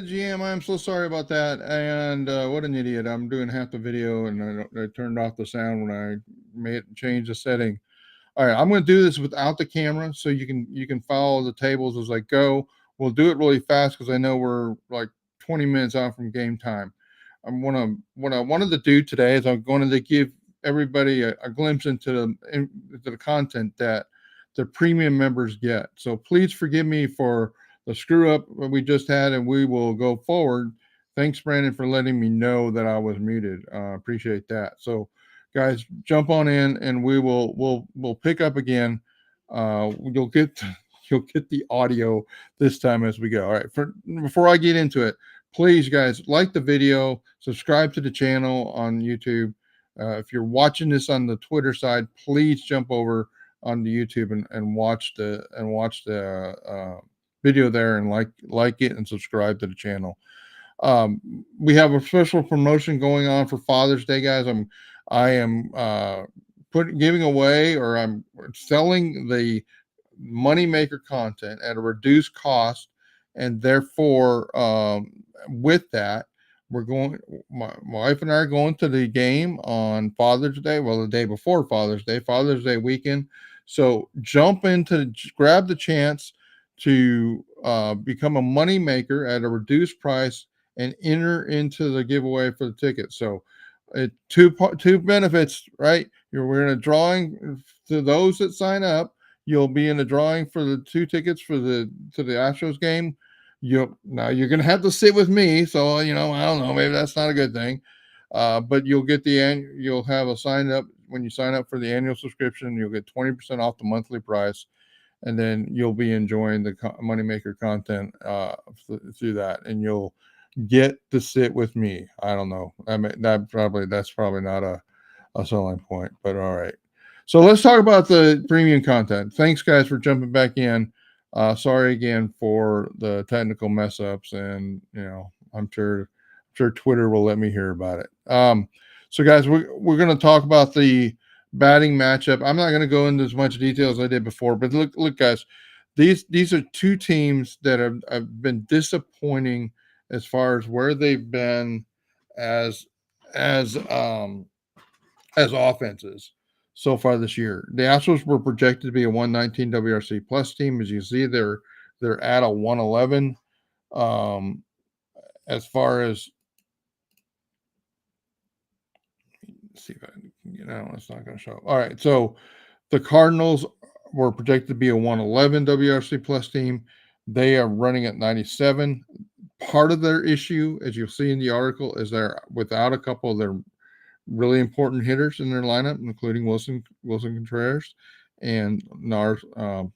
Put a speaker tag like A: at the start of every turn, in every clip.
A: GM, I'm so sorry about that. And what an idiot. I'm doing half the video and I turned off the sound when I change the setting. All right, I'm going to do this without the camera so you can follow the tables as I go. We'll do it really fast because I know we're like 20 minutes out from game time. What I wanted to do today is I'm going to give everybody a glimpse into the content that the premium members get. So please forgive me for the screw up we just had, and we will go forward. Thanks, Brandon, for letting me know that I was muted. Appreciate that. So, guys, jump on in, and we'll pick up again. You'll get you'll get the audio this time as we go. All right. Before I get into it, please, guys, like the video, subscribe to the channel on YouTube. If you're watching this on the Twitter side, please jump over on the YouTube and watch the video there and like it and subscribe to the channel. We have a special promotion going on for Father's Day, guys. I am giving away, or I'm selling the moneymaker content at a reduced cost, and therefore, with that, my wife and I are going to the game on Father's Day. Well, the day before Father's Day weekend. So grab the chance to become a money maker at a reduced price and enter into the giveaway for the ticket. So, two benefits, right? We're in a drawing to those that sign up. You'll be in the drawing for the 2 tickets to the Astros game. You're going to have to sit with me, so I don't know, maybe that's not a good thing. But you'll have a sign up when you sign up for the annual subscription. You'll get 20% off the monthly price, and then you'll be enjoying the moneymaker content through that, and you'll get to sit with me. I don't know. That's probably not a selling point, but all right. So let's talk about the premium content. Thanks, guys, for jumping back in. Sorry again for the technical mess ups, and I'm sure Twitter will let me hear about it. So guys, we're going to talk about the batting matchup. I'm not going to go into as much detail as I did before, but look, guys, these are two teams that have been disappointing as far as where they've been as as um as offenses so far this year. The Astros were projected to be a 119 WRC plus team. As you see, they're at a 111. As far as let's see if I it's not going to show. All right, so the Cardinals were projected to be a 111 WRC plus team. They are running at 97. Part of their issue, as you'll see in the article, is they're without a couple of their really important hitters in their lineup, including Wilson Contreras and Nars. Let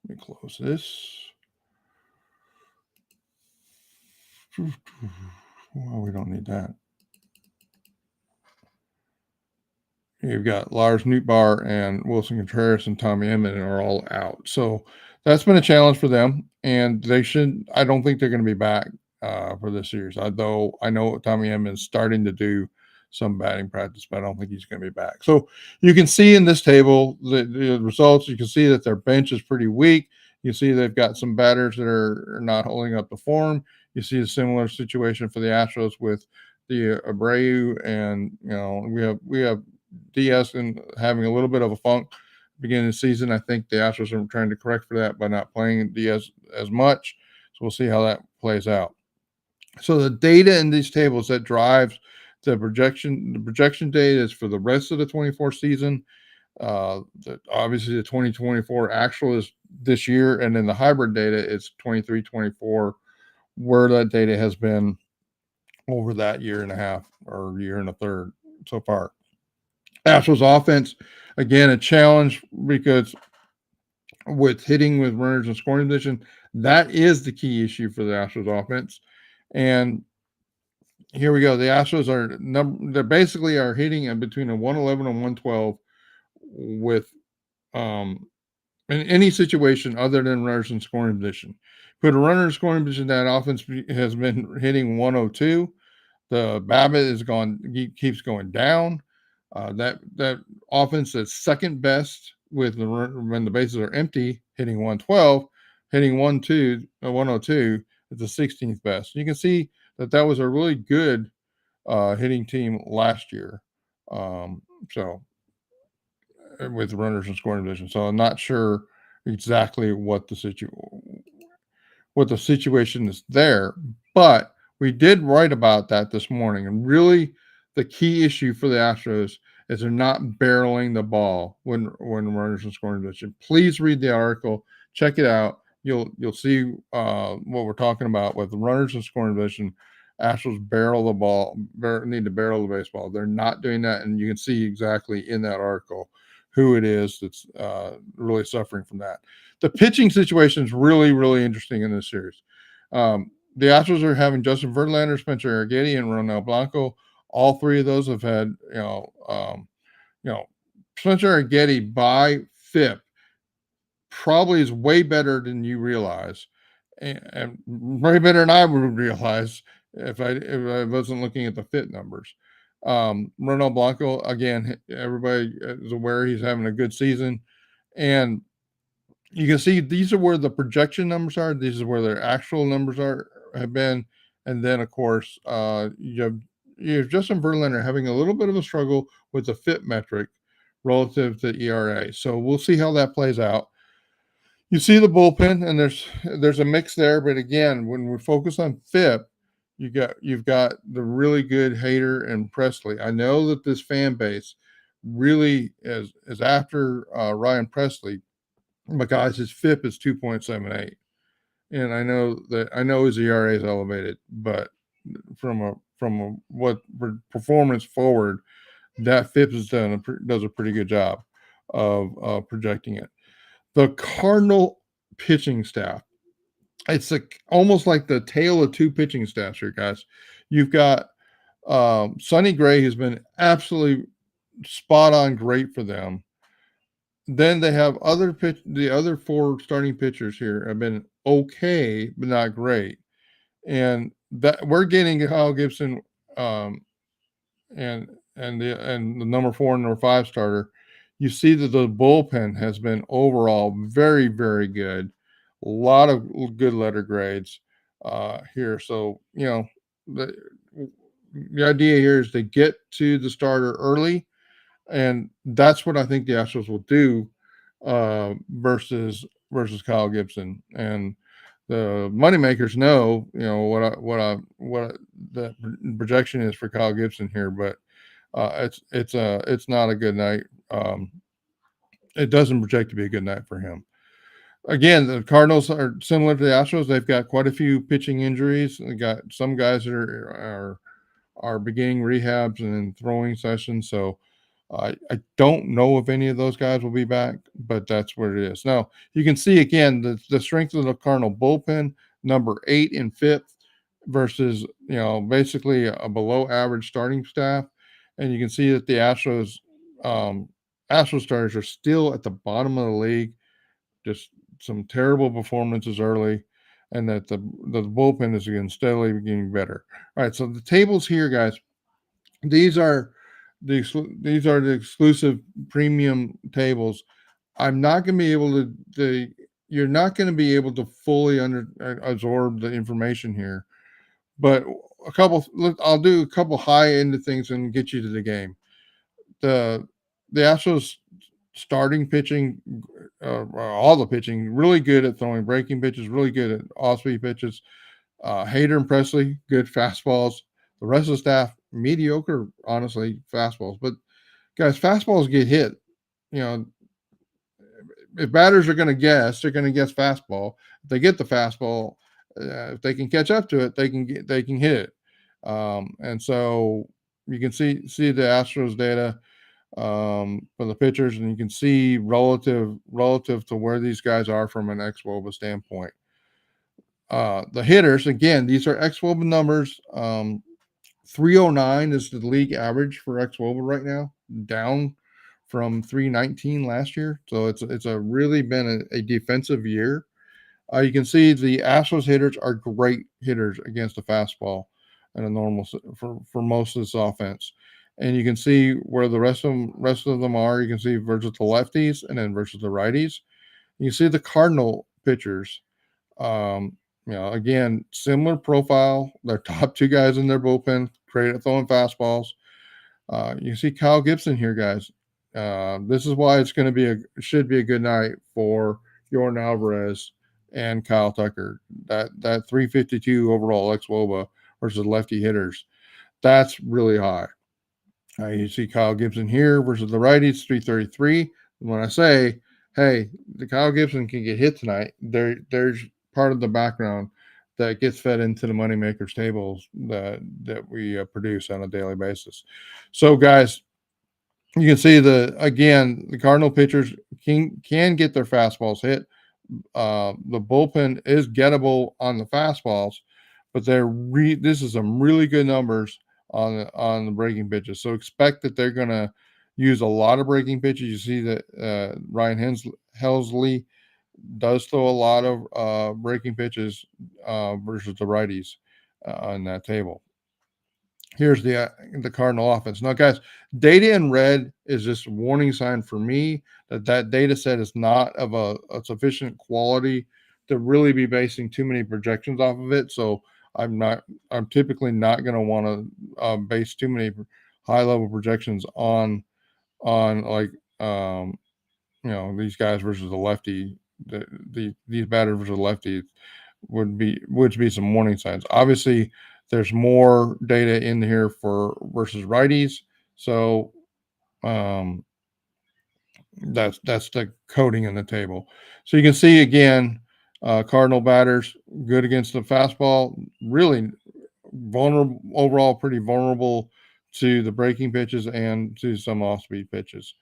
A: me close this. Well, we don't need that. You've got Lars Nootbaar and Wilson Contreras and Tommy Edman are all out. So that's been a challenge for them, and I don't think they're going to be back for this series. Although I know Tommy Edman is starting to do some batting practice, but I don't think he's going to be back. So you can see in this table the results. You can see that their bench is pretty weak. You see they've got some batters that are not holding up the form. You see a similar situation for the Astros with the Abreu, and we have Diaz and having a little bit of a funk beginning of the season. I think the Astros are trying to correct for that by not playing Diaz as much. So we'll see how that plays out. So the data in these tables that drives the projection data is for the rest of the 24 season. Obviously the 2024 actual is this year, and then the hybrid data is 23-24, where that data has been over that year and a half or year and a third so far. Astros offense, again, a challenge because with hitting with runners in scoring position, that is the key issue for the Astros offense. And here we go. The Astros they basically are hitting in between a 111 and 112 with in any situation other than runners in scoring position. Put a runner in scoring position, that offense has been hitting 102. The BABIP keeps going down. That offense that's second best when the bases are empty hitting 112, hitting 102 is the 16th best. You can see that that was a really good hitting team last year. So with runners in scoring position. So I'm not sure exactly what the situation is there, but we did write about that this morning. And really, the key issue for the Astros is they're not barreling the ball when runners in scoring position. Please read the article, check it out. You'll see what we're talking about with the runners in scoring position. Astros barrel the ball, need to barrel the baseball. They're not doing that, and you can see exactly in that article who it is that's really suffering from that. The pitching situation is really, really interesting in this series. The Astros are having Justin Verlander, Spencer Arrighetti, and Ronel Blanco. All three of those have had, you know, Spencer Arrighetti by FIP probably is way better than you realize, and way better than I would realize if I wasn't looking at the FIP numbers. Ronel Blanco, again, everybody is aware he's having a good season, and you can see these are where the projection numbers are. These are where their actual numbers have been, and then of course you have Justin Verlander having a little bit of a struggle with the FIP metric relative to ERA. So we'll see how that plays out. You see the bullpen, and there's a mix there, but again, when we focus on FIP, you've got the really good Hader and Presley. I know that this fan base really is after Ryan Presley, but guys, his FIP is 2.78, and I know his ERA is elevated, but from what performance forward, that FIP does a pretty good job of projecting it. The Cardinal pitching staff, it's almost like the tale of two pitching staffs here, guys. You've got Sonny Gray, who's been absolutely spot on great for them. Then they have the other four starting pitchers here have been okay, but not great. And that we're getting Kyle Gibson and the number 4 and number 5 starter. You see that the bullpen has been overall very, very good. A lot of good letter grades here. So, the idea here is to get to the starter early, and that's what I think the Astros will do versus Kyle Gibson. And the moneymakers know, what the projection is for Kyle Gibson here, but it's not a good night. It doesn't project to be a good night for him. Again, the Cardinals are similar to the Astros. They've got quite a few pitching injuries. They got some guys that are beginning rehabs and throwing sessions. So I don't know if any of those guys will be back, but that's what it is. Now, you can see again the strength of the Cardinal bullpen, number 8 in fifth versus, basically a below average starting staff. And you can see that the Astros starters are still at the bottom of the league, just some terrible performances early, and that the bullpen is again steadily getting better. All right, so the tables here, guys, these are the exclusive premium tables. I'm not going to be able to you're not going to be able to fully absorb the information here, but I'll do a couple high end things and get you to the game. The Astros starting pitching, all the pitching, really good at throwing breaking pitches, really good at off-speed pitches. Hader and Presley, good fastballs. The rest of the staff, mediocre, honestly, fastballs. But guys, fastballs get hit. If batters are going to guess, they're going to guess fastball. If they get the fastball, if they can catch up to it, they can hit it. And so you can see the Astros data for the pitchers, and you can see relative to where these guys are from an xwOBA standpoint. The hitters, again, these are xwOBA numbers. 309 is the league average for xwOBA right now, down from 319 last year. So it's a really been a defensive year. You can see the Astros hitters are great hitters against the fastball and a normal for most of this offense. And you can see where the rest of them are. You can see versus the lefties and then versus the righties. You see the Cardinal pitchers. Again, similar profile. Their top two guys in their bullpen, great at throwing fastballs. You see Kyle Gibson here, guys. This is why it's going to be should be a good night for Jordan Alvarez and Kyle Tucker. That 352 overall ex Woba versus lefty hitters. That's really high. You see Kyle Gibson here versus the righties, 333. When I say, hey, the Kyle Gibson can get hit tonight, there's part of the background that gets fed into the moneymakers tables that we produce on a daily basis. So, guys, you can see the Cardinal pitchers can get their fastballs hit. The bullpen is gettable on the fastballs, but this is some really good numbers on the breaking pitches. So expect that they're going to use a lot of breaking pitches. You see that Ryan Helsley does throw a lot of breaking pitches versus the righties on that table. Here's the Cardinal offense. Now, guys, data in red is just a warning sign for me that data set is not of a sufficient quality to really be basing too many projections off of it. So I'm typically not going to want to base too many high level projections on like these guys versus the lefty. These batters versus the lefty would be some warning signs. Obviously, there's more data in here for versus righties, so that's the coding in the table. So you can see again, Cardinal batters good against the fastball, really vulnerable overall, pretty vulnerable to the breaking pitches and to some off-speed pitches.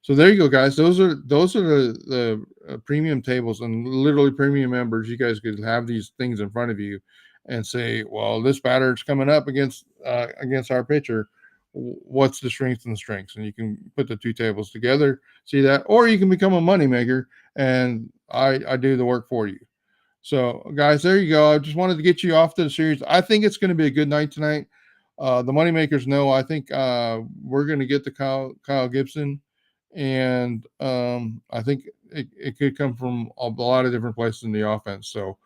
A: So there you go, guys. Those are the premium tables, and literally premium members. You guys could have these things in front of you and say, "Well, this batter's coming up against our pitcher. What's the strengths and the strengths?" And you can put the two tables together, see that, or you can become a moneymaker, and I do the work for you. So, guys, there you go. I just wanted to get you off to the series. I think it's going to be a good night tonight. The moneymakers know. I think we're going to get the Kyle Gibson, and I think it could come from a lot of different places in the offense. So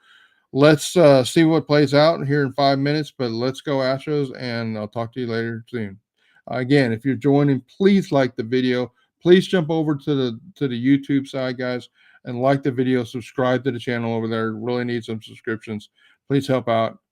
A: let's see what plays out here in 5 minutes. But let's go Astros, and I'll talk to you later soon. Again, if you're joining, please like the video. Please jump over to the YouTube side, guys, and like the video. Subscribe to the channel over there. Really need some subscriptions. Please help out.